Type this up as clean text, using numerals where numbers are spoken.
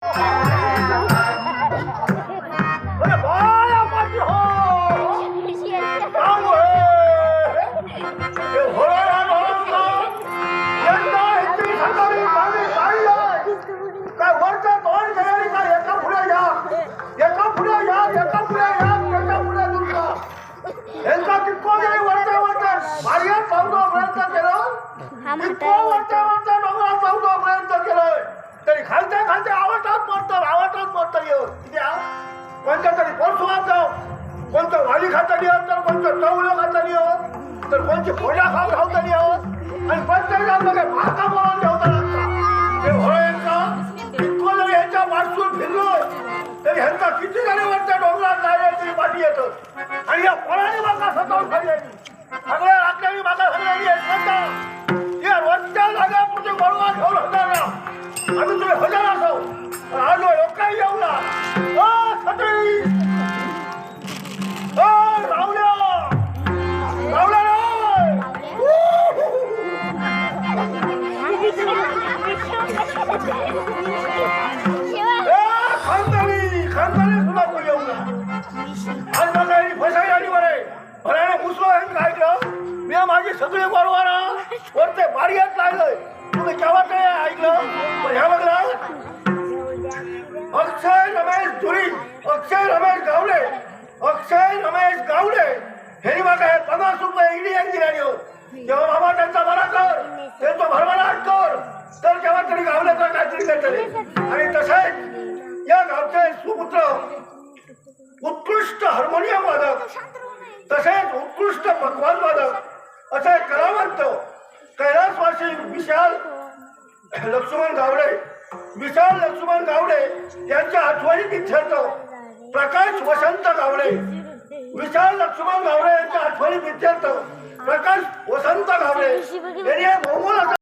अरे बाया माझी हो काम होय हे होळा होळा यंदा इतकी सकाळी पाणी काढलं काय वरचा तोंड तयारी का एका पुढे या एका पुढे या एका पुढे या एका पुढे दुसरा यांचा कितको नाही वरचा वरचा मार्गात पावतो प्रयत्न केला कितको वरचा वरचा डोंगरात पावतो प्रयत्न केलाय तरी खालच्या खालच्या आवाटात मरतात येऊ किती कोणत्या तरी परसुवात जाऊ कोणतं वाली खातानी आहोत तर कोणतं चवलं खातानी आहोत तर कोणची फोडा खावतानी आहोत आणि प्रत्येक मध्ये भाता बोलावून ठेवता लागतात ते होळ्यांचा इतकं जरी ह्यांच्या माणसून फिरलो तरी ह्यांचा किती जरी वरच्या डोंगरात जायला तरी पाठी येतं आणि या फळाने मागा सतावून खाली सगळ्या राखल्याने मागा सगळ्यांनी या वरच्या जागा तुझे बरोबर घेऊन होणार ना आम्ही तुम्ही हजार असो आज लोक काही येऊ ना छत्री रावल्या रावल्या खानदानी सुद्धा कोणी येऊ ना आज माझा फसाई आली बरे भराने मुसलो हे ऐकलं मी माझी सगळी बरोबर वरते बारीत लागलंय तुम्ही केव्हा काय ऐकलं पण ह्या बघला अक्षय रमेश गावडे हे बघा 50 रुपये ईडी एक दिल्याने हो जेव्हा बाबा त्यांचा बरा कर त्यांचा भरभराट कर तर केव्हा तरी गावले तर काहीतरी देतले आणि तसेच या गावचे सुपुत्र उत्कृष्ट हार्मोनियम वादक तसेच उत्कृष्ट पकवान वादक असे कलावंत कैलासवासी विशाल लक्ष्मण गावडे यांच्या आठवणी इत्यर्थ प्रकाश वसंत गावडे विशाल लक्ष्मण गावडे यांच्या आठवणी इत्यर्थ प्रकाश वसंत गावडे यांनी बहुमोल